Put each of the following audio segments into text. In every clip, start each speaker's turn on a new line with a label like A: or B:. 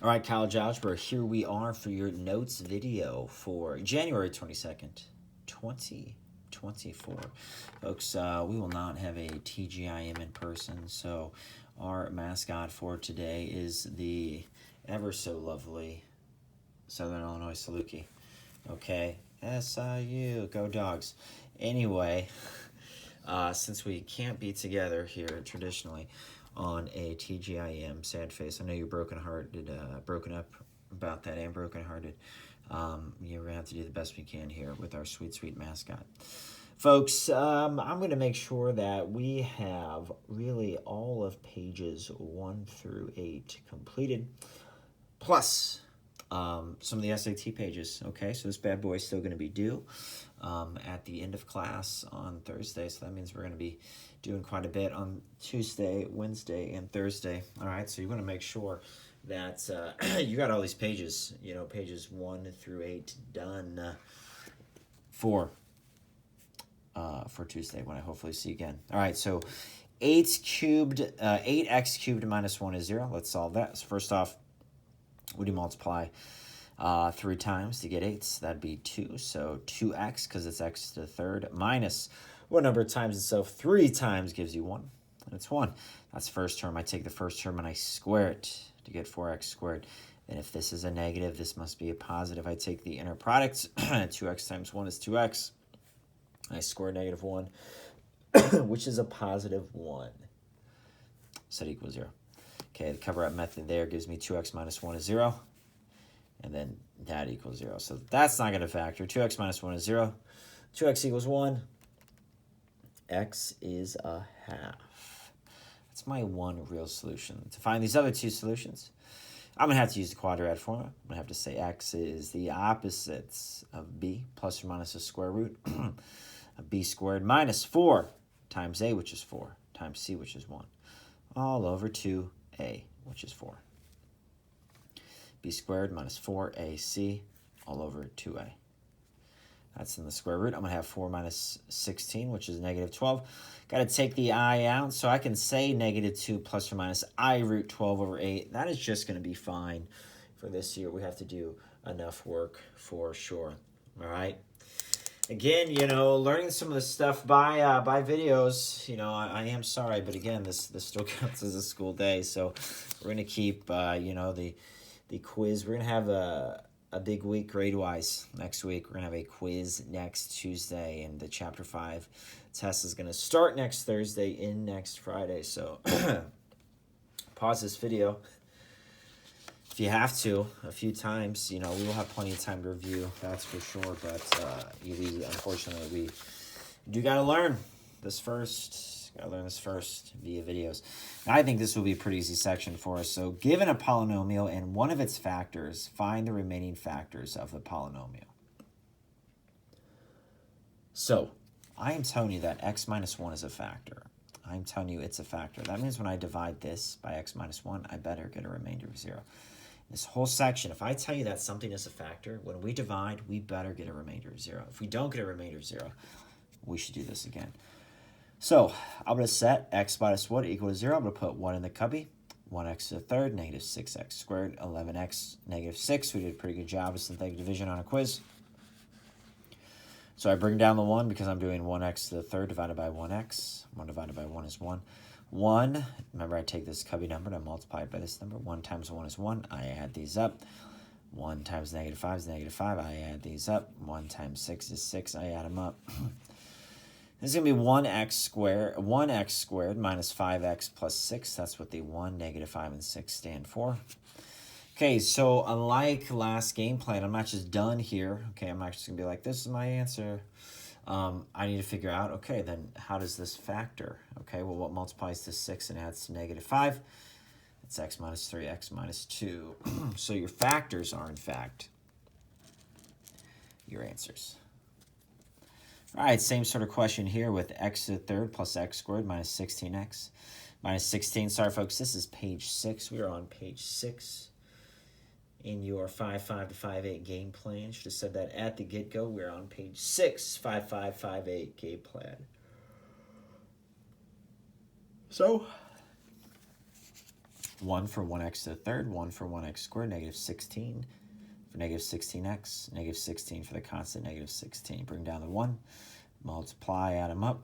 A: All right, College Algebra, here we are for your notes video for January 22nd, 2024. Folks, we will not have a TGIM in person, so our mascot for today is the ever so lovely Southern Illinois Saluki. Okay, SIU, go Dogs. Anyway, since we can't be together here traditionally on a TGIM, sad face. I know you're broken up about that and brokenhearted. You're going to have to do the best we can here with our sweet, sweet mascot. Folks, I'm going to make sure that we have really all of pages 1 through 8 completed, plus some of the SAT pages. Okay, so this bad boy is still going to be due at the end of class on Thursday, so that means we're going to be doing quite a bit on Tuesday, Wednesday, and Thursday. All right, so you want to make sure that you got all these pages, pages 1 through 8 done for Tuesday when I hopefully see you again. All right, so 8x cubed minus 1 is 0. Let's solve that. So first off, we do multiply 3 times to get 8. That'd be 2. So 2x, because it's x to the third, minus what number times itself 3 times gives you 1. And it's 1. That's the first term. I take the first term and I square it to get 4x squared. And if this is a negative, this must be a positive. I take the inner product. 2x times 1 is 2x. I square negative 1, which is a positive 1. So it equals 0. Okay, the cover-up method there gives me 2x minus 1 is 0. And then that equals 0. So that's not going to factor. 2x minus 1 is 0. 2x equals 1. X is a half. That's my one real solution. To find these other two solutions, I'm going to have to use the quadratic formula. I'm going to have to say x is the opposites of b, plus or minus the square root of b squared minus 4 times a, which is 4, times c, which is 1, all over 2a, which is 4. b squared minus 4ac all over 2a. That's in the square root. I'm going to have 4 minus 16, which is negative 12. Got to take the I out, so I can say negative 2 plus or minus I root 12 over 8. That is just going to be fine for this year. We have to do enough work for sure. All right. Again, learning some of this stuff by videos, I am sorry, but again, this still counts as a school day. So we're going to keep, the quiz. We're going to have a big week grade-wise next week. We're going to have a quiz next Tuesday, and the Chapter 5 test is going to start next Thursday and next Friday. So pause this video if you have to a few times. We will have plenty of time to review, that's for sure. But unfortunately, we do got to learn this first. Got to learn this first via videos. Now, I think this will be a pretty easy section for us. So given a polynomial and one of its factors, find the remaining factors of the polynomial. So I am telling you that x minus 1 is a factor. I'm telling you it's a factor. That means when I divide this by x minus 1, I better get a remainder of 0. This whole section, if I tell you that something is a factor, when we divide, we better get a remainder of 0. If we don't get a remainder of 0, we should do this again. So I'm going to set x minus 1 equal to 0. I'm going to put 1 in the cubby. 1x to the third, negative 6x squared, 11x, negative 6. We did a pretty good job of synthetic division on a quiz. So I bring down the 1 because I'm doing 1x to the third divided by 1x. 1 divided by 1 is 1. 1, remember I take this cubby number and I multiply it by this number. 1 times 1 is 1. I add these up. 1 times negative 5 is negative 5. I add these up. 1 times 6 is 6. I add them up. This is going to be 1x squared minus 5x plus 6. That's what the 1, negative 5, and 6 stand for. Okay, so unlike last game plan, I'm not just done here. Okay, I'm actually going to be like, this is my answer. I need to figure out, okay, then how does this factor? Okay, well, what multiplies to 6 and adds to negative 5? It's x minus 3, x minus 2. So your factors are, in fact, your answers. All right, same sort of question here with x to the third plus x squared minus 16x minus 16. Sorry, folks, this is page 6. We are on page 6 in your 5.5 to 5.8 game plan. Should have said that at the get-go. We're on page 6, 5.5, 5.8 game plan. So 1 for 1x to the third, 1 for 1x squared, negative 16 for negative 16x, negative 16 for the constant negative 16. Bring down the 1, multiply, add them up,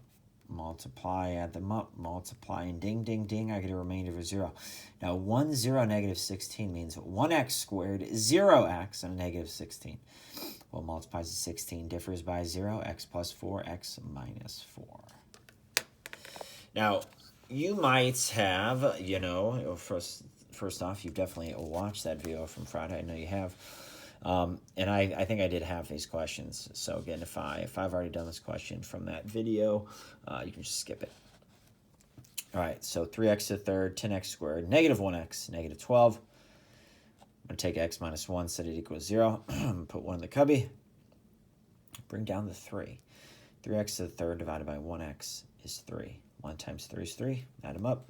A: multiply, add them up, multiply, and ding, ding, ding, I get a remainder of 0. Now, 1, 0, negative 16 means 1x squared, 0x, and a negative 16. Well, multiplies to 16, differs by 0, x plus 4, x minus 4. Now, you might have, you know, first off, you've definitely watched that video from Friday. I know you have. And I think I did have these questions. So again, if I've already done this question from that video, you can just skip it. All right, so 3x to the third, 10x squared, negative 1x, negative 12. I'm going to take x minus 1, set it equals 0. Put 1 in the cubby. Bring down the 3. 3x to the third divided by 1x is 3. 1 times 3 is 3. Add them up.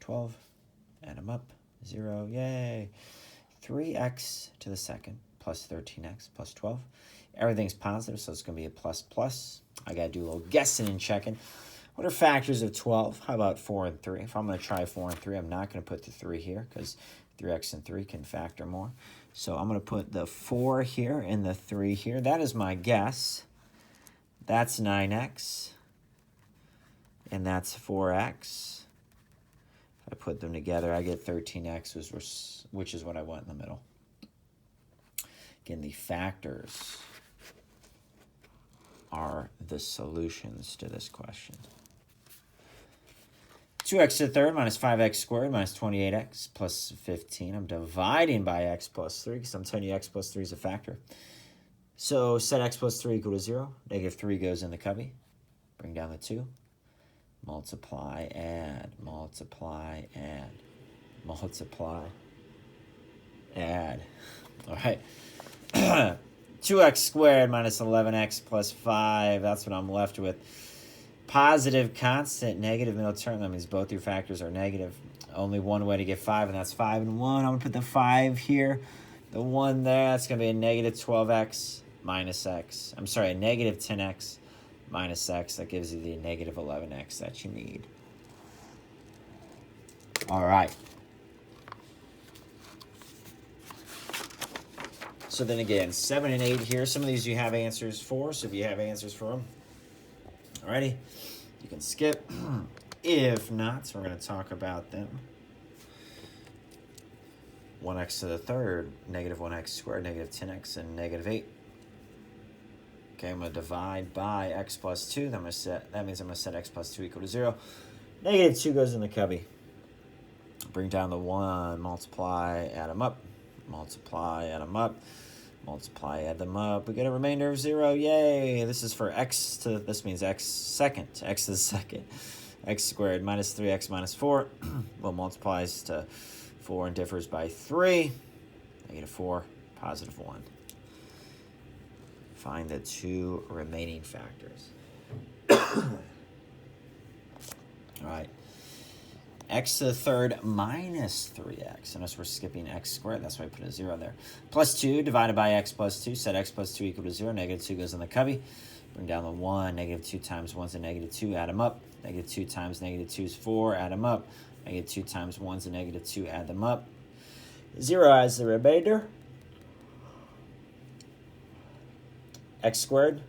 A: 12. Add them up. 0. Yay. 3x to the second plus 13x plus 12. Everything's positive, so it's going to be a plus plus. I got to do a little guessing and checking. What are factors of 12? How about 4 and 3? If I'm going to try 4 and 3, I'm not going to put the 3 here because 3x and 3 can factor more. So I'm going to put the 4 here and the 3 here. That is my guess. That's 9x. And that's 4x. If I put them together, I get 13x, which is what I want in the middle. Again, the factors are the solutions to this question. 2x to the third minus 5x squared minus 28x plus 15. I'm dividing by x plus 3 because I'm telling you x plus 3 is a factor. So set x plus 3 equal to 0. Negative 3 goes in the cubby. Bring down the 2. Multiply, add, multiply, add, multiply, add. All right. 2x squared minus 11x plus 5. That's what I'm left with. Positive constant, negative middle term. That means both your factors are negative. Only one way to get 5, and that's 5 and 1. I'm going to put the 5 here. The 1 there, that's going to be a negative 12x minus x. I'm sorry, a negative 10x minus x. That gives you the negative 11x that you need. All right. So then again, 7 and 8 here. Some of these you have answers for, so if you have answers for them, alrighty, you can skip. If not, we're going to talk about them. 1x to the third, negative 1x squared, negative 10x, and negative 8. Okay, I'm going to divide by x plus 2. That means I'm going to set x plus 2 equal to 0. Negative 2 goes in the cubby. Bring down the 1, multiply, add them up. Multiply, add them up. Multiply, add them up. We get a remainder of 0. Yay! This is for x to, this means x second. X to the second. X squared minus 3x minus 4. Well, multiplies to 4 and differs by 3. Negative 4, positive 1. Find the 2 remaining factors. All right. X to the third minus 3x. Unless we're skipping x squared, that's why I put a 0 there. Plus 2 divided by x plus 2. Set x plus 2 equal to 0. Negative 2 goes in the cubby. Bring down the 1. Negative 2 times 1 is a negative 2. Add them up. Negative 2 times negative 2 is 4. Add them up. Negative 2 times 1 is a negative 2. Add them up. 0 as the remainder. X squared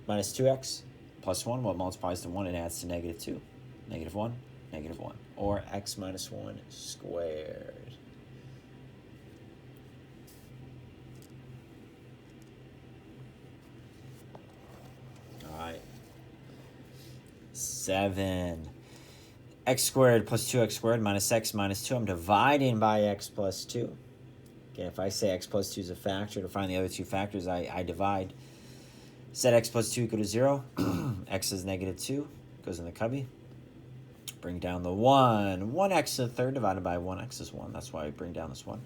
A: minus 2x plus 1. What multiplies to 1 and adds to negative 2? Negative 1, negative 1. Or x minus 1 squared. All right. 7. X squared plus 2x squared minus x minus 2. I'm dividing by x plus 2. Okay, if I say x plus 2 is a factor, to find the other two factors, I divide. Set x plus 2 equal to 0. X is negative 2. Goes in the cubby. Bring down the 1. 1x to the third divided by 1x is 1. That's why we bring down this 1.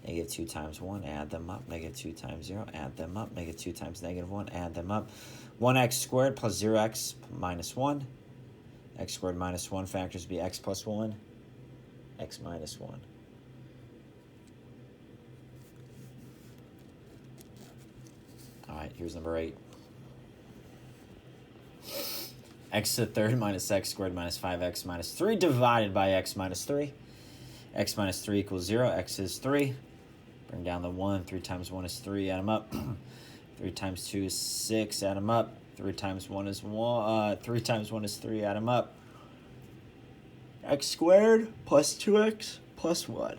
A: Negative 2 times 1, add them up. Negative 2 times 0, add them up. Negative 2 times negative 1, add them up. 1x squared plus 0x minus 1. X squared minus 1 factors be x plus 1, x minus 1. All right, here's number 8. X to the third minus x squared minus 5x minus 3 divided by x minus 3. X minus 3 equals 0. X is 3. Bring down the 1. 3 times 1 is 3. Add them up. 3 times 2 is 6. Add them up. 3 times 1 is 1. 3 times 1 is 3. Add them up. X squared plus 2x plus 1.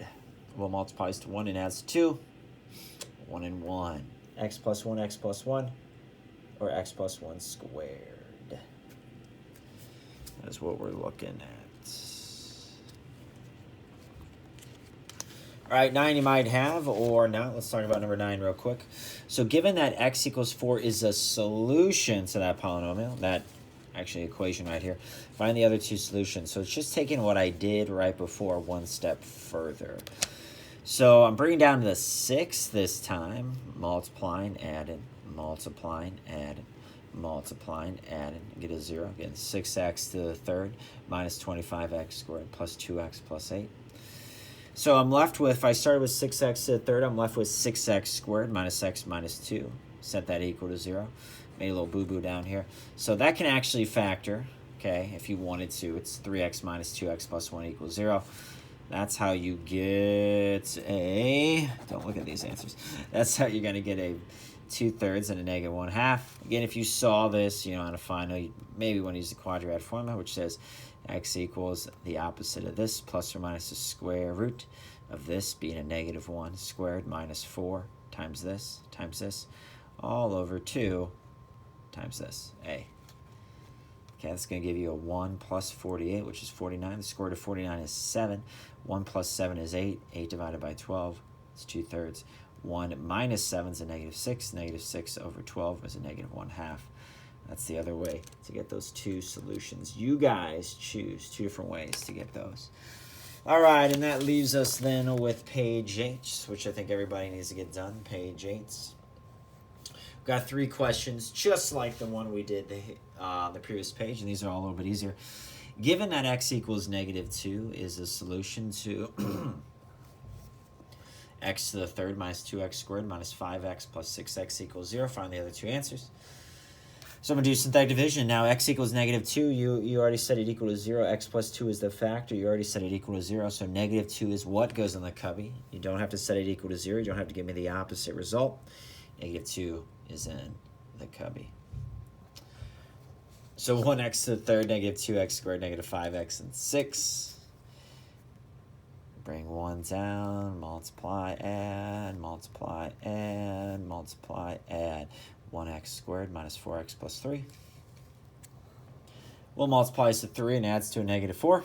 A: Well, multiplies to 1 and adds 2. 1 and 1. X plus 1, x plus 1. Or x plus 1 squared. That is what we're looking at. All right, 9 you might have or not. Let's talk about number 9 real quick. So given that x equals 4 is a solution to that polynomial, that actually equation right here, find the other two solutions. So it's just taking what I did right before one step further. So I'm bringing down to the 6 this time, multiplying, adding, multiplying, adding, multiplying, adding, get a 0. Again, 6x to the third minus 25x squared plus 2x plus 8. So I'm left with, if I started with 6x to the third, I'm left with 6x squared minus x minus 2. Set that equal to 0. Made a little boo-boo down here. So that can actually factor, okay, if you wanted to. It's 3x minus 2x plus 1 equals 0. That's how you get a, don't look at these answers. That's how you're going to get a 2/3 and a negative 1/2. Again, if you saw this, on a final, you maybe want to use the quadratic formula, which says x equals the opposite of this, plus or minus the square root of this being a negative 1 squared minus 4 times this, all over 2 times this, a. Okay, that's going to give you a 1 plus 48, which is 49. The square root of 49 is 7. 1 plus 7 is 8. 8 divided by 12 is 2/3. 1 minus 7 is a negative 6. Negative 6 over 12 is a negative 1/2. That's the other way to get those two solutions. You guys choose 2 different ways to get those. All right, and that leaves us then with page 8, which I think everybody needs to get done. Page 8. We've got 3 questions, just like the one we did the previous page, and these are all a little bit easier. Given that x equals negative 2 is a solution to x to the third minus 2x squared minus 5x plus 6x equals 0. Find the other two answers. So I'm going to do synthetic division. Now x equals negative 2. You already set it equal to 0. X plus 2 is the factor. You already set it equal to 0. So negative 2 is what goes in the cubby. You don't have to set it equal to 0. You don't have to give me the opposite result. Negative 2 is in the cubby. So 1x to the third, negative 2x squared, negative 5x, and 6. Bring 1 down, multiply, add, multiply, add, multiply, add. 1x squared minus 4x plus 3. Well, multiplies to 3 and adds to a negative 4.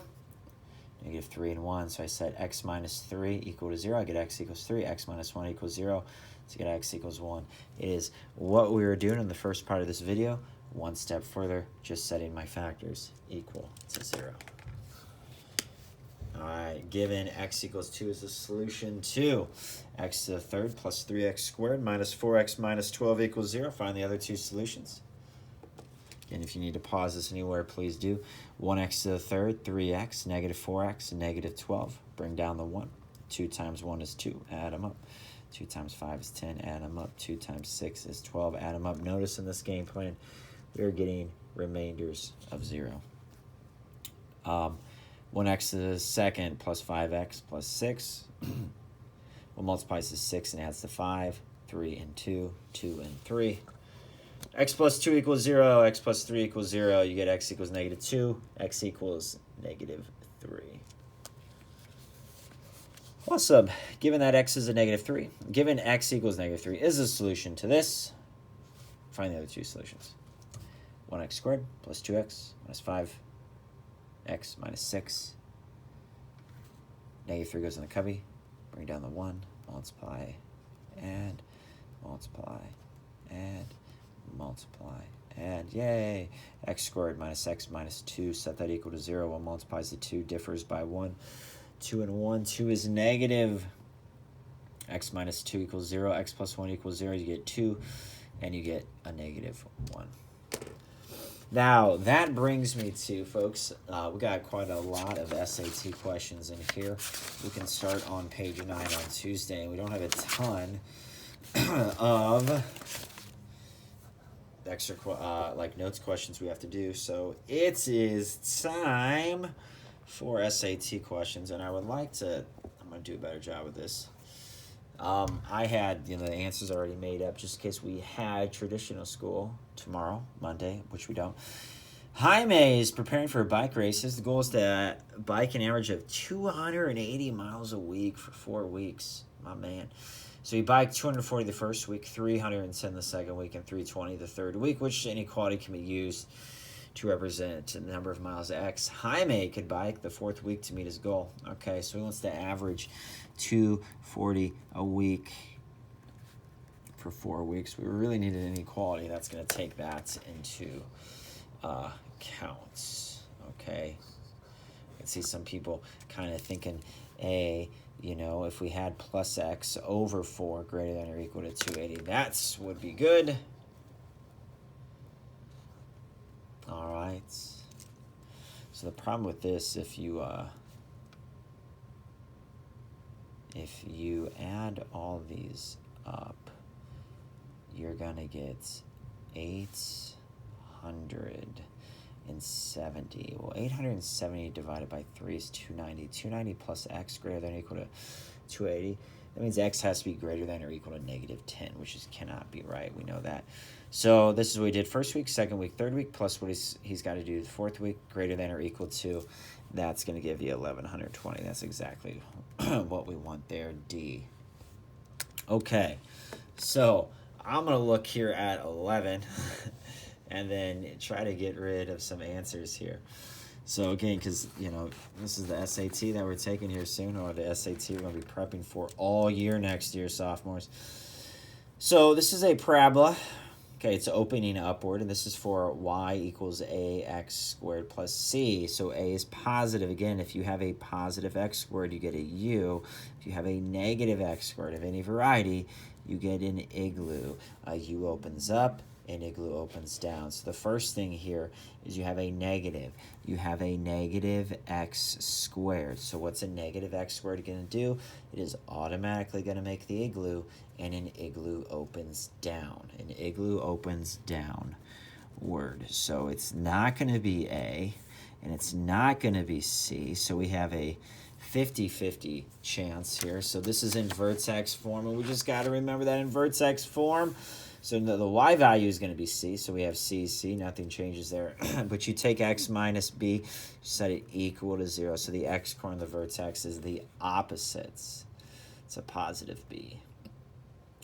A: Negative 3 and 1, so I set x minus 3 equal to 0. I get x equals 3. X minus 1 equals 0. To get x equals 1. It is what we were doing in the first part of this video. One step further, just setting my factors equal to 0. All right, given x equals 2 is the solution to x to the third plus 3x squared minus 4x minus 12 equals 0. Find the other two solutions. Again, if you need to pause this anywhere, please do. 1x to the third, 3x, negative 4x, negative 12. Bring down the 1. 2 times 1 is 2. Add them up. 2 times 5 is 10. Add them up. 2 times 6 is 12. Add them up. Notice in this game plan, we're getting remainders of 0. 1x to the second plus 5x plus 6. Well, multiplies to 6 and adds to 5. 3 and 2. 2 and 3. X plus 2 equals 0. X plus 3 equals 0. You get x equals negative 2. X equals negative 3. Awesome. Given that x is a negative 3, given x equals negative 3 is a solution to this, find the other two solutions. 1x squared plus 2x minus 5x minus 6. Negative 3 goes in the cubby. Bring down the 1. Multiply, add, multiply, add, multiply, add. Yay! X squared minus x minus 2. Set that equal to 0. 1 multiplies to 2, differs by 1. 2 and 1. 2 is negative. X minus 2 equals 0. X plus 1 equals 0. You get 2, and you get a negative 1. Now, that brings me to, folks, we got quite a lot of SAT questions in here. We can start on page 9 on Tuesday, and we don't have a ton of extra, notes questions we have to do. So it is time for SAT questions, and I would like to want to do a better job with this. I had the answers already made up just in case we had traditional school tomorrow, Monday, which we don't. Jaime is preparing for bike races. The goal is to bike an average of 280 miles a week for 4 weeks. My man. So he biked 240 the first week, 310 the second week, and 320 the third week, which inequality can be used to represent the number of miles X Jaime could bike the fourth week to meet his goal. Okay, so he wants to average 240 a week for 4 weeks. We really needed an inequality. That's going to take that into counts. Okay, I can see some people kind of thinking, if we had plus X over 4 greater than or equal to 280, that would be good. All right. So the problem with this, if you add all these up, you're gonna get 870. Well, 870 divided by 3 is 290. 290 plus X greater than or equal to 280. That means X has to be greater than or equal to -10, which cannot be right. We know that. So this is what we did first week, second week, third week, plus what he's got to do the fourth week, greater than or equal to. That's going to give you 1120. That's exactly what we want there, D. Okay, so I'm going to look here at 11 and then try to get rid of some answers here. So again, because, this is the SAT that we're taking here soon, or the SAT we're going to be prepping for all year next year, sophomores. So this is a parabola. Okay, it's opening upward, and this is for y equals ax squared plus c. So a is positive. Again, if you have a positive x squared, you get a u. If you have a negative x squared of any variety, you get an igloo. A u opens up, an igloo opens down. So the first thing here is you have a negative. You have a negative x squared. So what's a negative x squared going to do? It is automatically going to make the igloo, and an igloo opens down. An igloo opens downward. So it's not going to be A, and it's not going to be C. So we have a 50-50 chance here. So this is in vertex form, and we just got to remember that in vertex form. So the y value is going to be C, so we have C, nothing changes there. But you take x minus b, you set it equal to 0, so the x-coordinate of the vertex is the opposites. It's a positive b.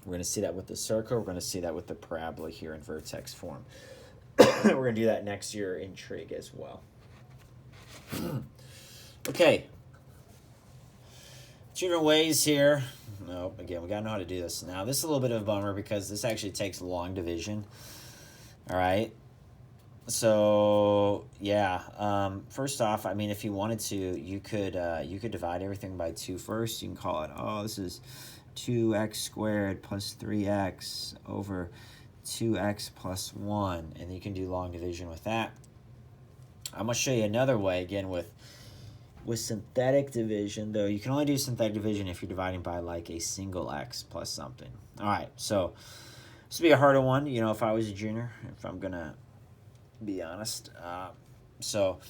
A: We're going to see that with the circle. We're going to see that with the parabola here in vertex form. We're going to do that next year in trig as well. Okay. 2 different ways here. No, again, we got to know how to do this. Now, this is a little bit of a bummer because this actually takes long division. All right. So, yeah. First off, I mean, if you wanted to, you could divide everything by 2 first. You can call it, this is 2x squared plus 3x over 2x plus 1. And you can do long division with that. I'm going to show you another way, again, with synthetic division, though. You can only do synthetic division if you're dividing by like a single x plus something. All right, so this would be a harder one, if I was a junior, if I'm going to be honest. So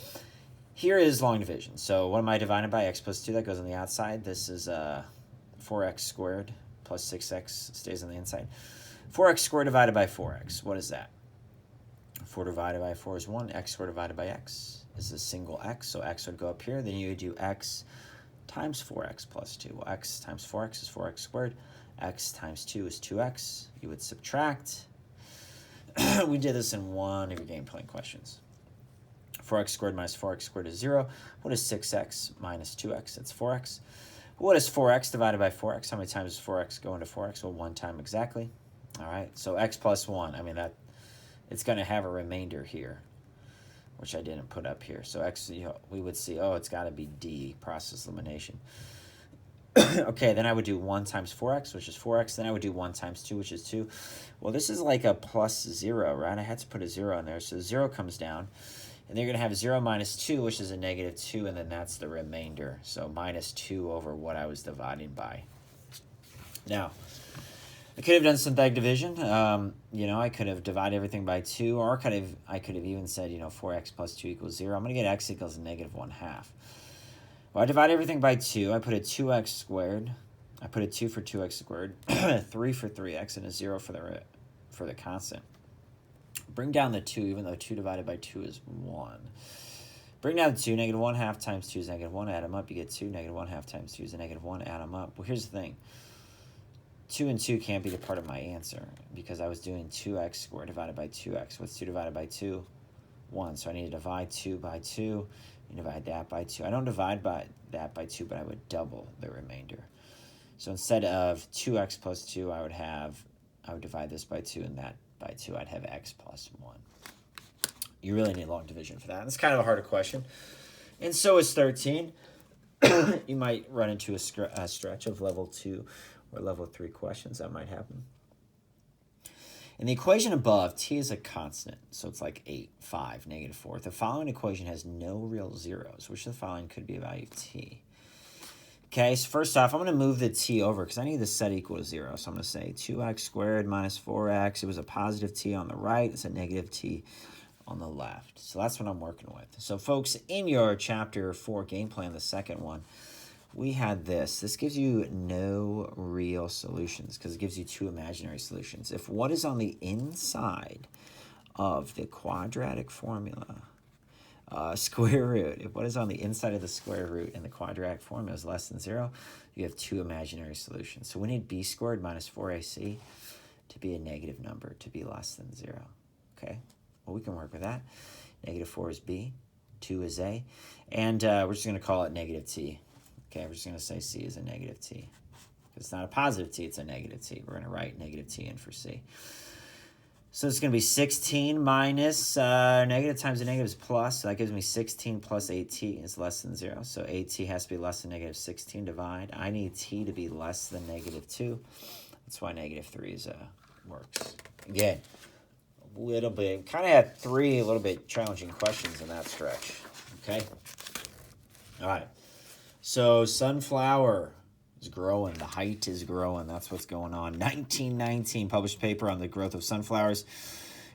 A: here is long division. So what am I dividing by? X plus 2, that goes on the outside. This is 4x squared plus 6x stays on the inside. 4x squared divided by 4x. What is that? 4 divided by 4 is 1. X squared divided by x is a single x. So x would go up here. Then you would do x times 4x plus 2. Well, x times 4x is 4x squared. X times 2 is 2x. You would subtract. We did this in one of your game plan questions. 4x squared minus 4x squared is 0. What is 6x minus 2x? It's 4x. What is 4x divided by 4x? How many times does 4x go into 4x? Well, 1 time exactly. All right, so x plus 1. I mean, it's going to have a remainder here, which I didn't put up here. So x, we would see, it's got to be D, process elimination. Okay, then I would do 1 times 4x, which is 4x. Then I would do 1 times 2, which is 2. Well, this is like a plus 0, right? I had to put a 0 in there. So 0 comes down. And they're going to have 0 minus 2, which is a negative 2, and then that's the remainder. So minus 2 over what I was dividing by. Now, I could have done synthetic division. I could have divided everything by 2, or I could have even said, 4x plus 2 equals 0. I'm going to get x equals -1/2. Well, I divide everything by 2. I put a 2x squared. I put a 2 for 2x squared, 3 for 3x, and a 0 for the constant. Bring down the 2, even though 2 divided by 2 is 1. Bring down the 2. Negative 1/2 times 2 is negative 1. Add them up. You get 2. Negative 1/2 times 2 is a negative 1. Add them up. Well, here's the thing. 2 and 2 can't be the part of my answer because I was doing 2x squared divided by 2x. What's 2 divided by 2? 1. So I need to divide 2 by 2 and divide that by 2. I don't divide that by 2, but I would double the remainder. So instead of 2x plus 2, I would divide this by 2 and that by 2. I'd have x plus 1. You really need long division for that. And it's kind of a harder question. And so is 13. You might run into a stretch of level 2 or level 3 questions. That might happen. In the equation above, t is a constant. So it's like 8, 5, negative 4. The following equation has no real zeros. Which of the following could be a value of t? Okay, so first off, I'm going to move the t over because I need this set equal to 0. So I'm going to say 2x squared minus 4x. It was a positive t on the right. It's a negative t on the left. So that's what I'm working with. So folks, in your chapter 4 game plan, the second one, we had this. This gives you no real solutions because it gives you 2 imaginary solutions. If what is on the inside of the quadratic formula, square root, if what is on the inside of the square root in the quadratic formula is less than 0, you have 2 imaginary solutions. So we need b squared minus 4ac to be a negative number, to be less than 0. Okay, well, we can work with that. Negative 4 is b, 2 is a, and we're just going to call it negative t. Okay, we're just going to say c is a negative t. It's not a positive t, it's a negative t. We're going to write negative t in for c. So it's going to be 16 minus negative times a negative is plus. So that gives me 16 plus 8t is less than 0. So 8t has to be less than negative 16. Divide. I need t to be less than negative 2. That's why negative 3 works. Again, a little bit. Kind of had 3 a little bit challenging questions in that stretch. Okay? All right. So sunflower is growing. The height is growing. That's what's going on. 1919 published paper on the growth of sunflowers.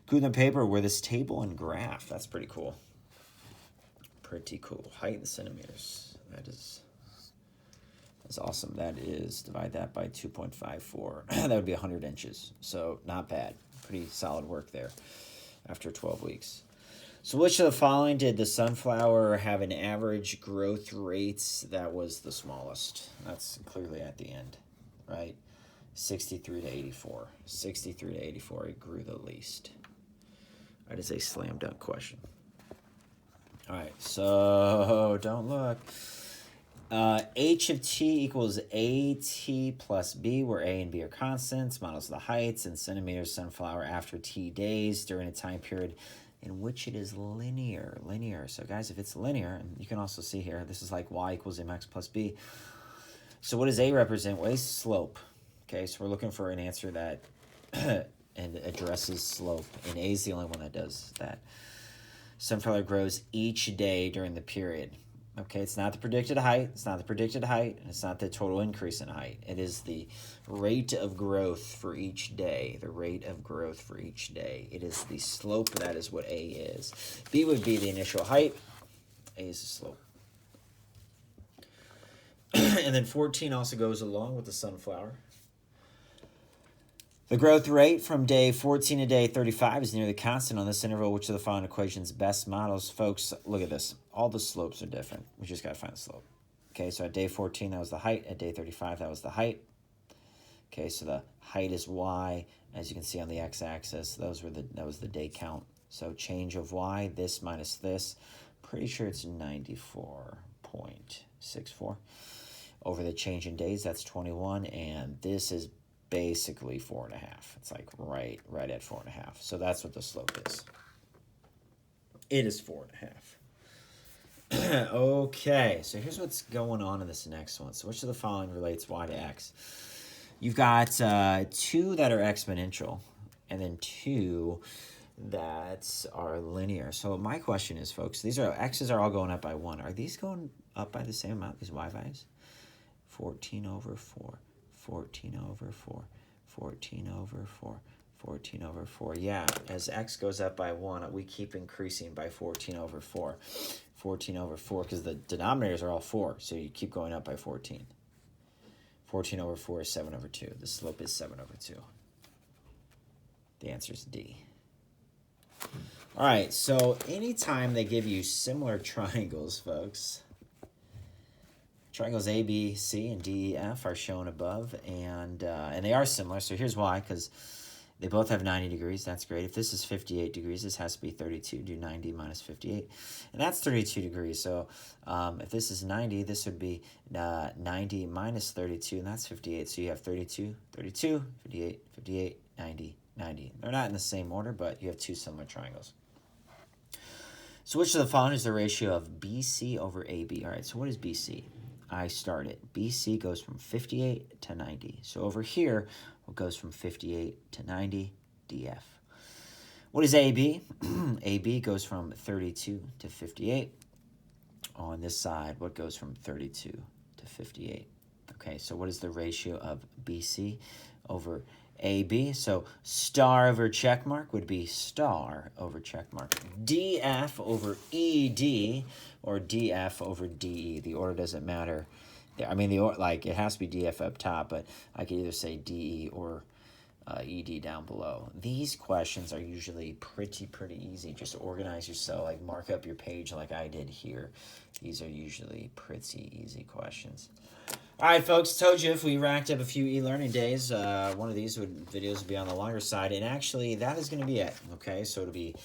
A: Including the paper with this table and graph. That's pretty cool. Pretty cool. Height in centimeters. That's awesome. That is, divide that by 2.54. That would be 100 inches. So not bad. Pretty solid work there after 12 weeks. So which of the following did the sunflower have an average growth rate that was the smallest? That's clearly at the end, right? 63 to 84. 63 to 84, it grew the least. That is a slam dunk question. All right, so don't look. H of t equals at plus b, where a and b are constants. Models of the heights in centimeters sunflower after t days during a time period in which it is linear. So guys, if it's linear, and you can also see here, this is like y equals mx plus b. So what does a represent? Well, a is slope. Okay, so we're looking for an answer that and addresses slope, and a is the only one that does that. Sunflower grows each day during the period. Okay, it's not the predicted height, it's not the predicted height, and it's not the total increase in height. It is the rate of growth for each day, the rate of growth for each day. It is the slope, that is what A is. B would be the initial height, A is the slope. And then 14 also goes along with the sunflower. The growth rate from day 14 to day 35 is nearly constant on this interval. Which of the following equations best models? Folks, look at this. All the slopes are different. We just got to find the slope. Okay, so at day 14, that was the height. At day 35, that was the height. Okay, so the height is y. As you can see on the x-axis, that was the day count. So change of y, this minus this. Pretty sure it's 94.64. Over the change in days, that's 21. And this is basically 4.5. It's like right at 4.5. So that's what the slope is. It is 4.5. Okay, so here's what's going on in this next one. So which of the following relates y to x? You've got 2 that are exponential, and then 2 that are linear. So my question is, folks, these are x's are all going up by 1. Are these going up by the same amount, these y values? 14 over 4. 14 over 4, 14 over 4, 14 over 4. Yeah, as x goes up by 1, we keep increasing by 14 over 4. 14 over 4, because the denominators are all 4, so you keep going up by 14. 14 over 4 is 7 over 2. The slope is 7 over 2. The answer is D. All right, so anytime they give you similar triangles, folks, triangles A, B, C, and D, E, F are shown above, and they are similar. So here's why, because they both have 90 degrees. That's great. If this is 58 degrees, this has to be 32. Do 90 minus 58. And that's 32 degrees. So if this is 90, this would be 90 minus 32, and that's 58. So you have 32, 32, 58, 58, 90, 90. They're not in the same order, but you have two similar triangles. So which of the following is the ratio of BC over AB? All right, so what is BC? I start it. BC goes from 58 to 90. So over here, it goes from 58 to 90, DF. What is AB? AB goes from 32 to 58. On this side, what goes from 32 to 58? Okay, so what is the ratio of BC over AB? So star over check mark would be star over check mark. DF over ED or DF over DE. The order doesn't matter. I mean, it has to be DF up top, but I could either say DE or ED down below. These questions are usually pretty easy. Just organize yourself, like mark up your page like I did here. These are usually pretty easy questions. All right, folks, told you if we racked up a few e-learning days, one of these videos would be on the longer side, and actually that is going to be it, okay? So it'll be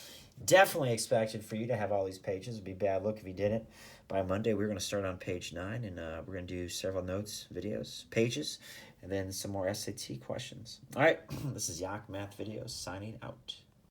A: definitely expected for you to have all these pages. It'd be a bad look if you didn't. By Monday, we're going to start on page 9, and we're going to do several notes, videos, pages, and then some more SAT questions. All right, this is Yak Math Videos signing out.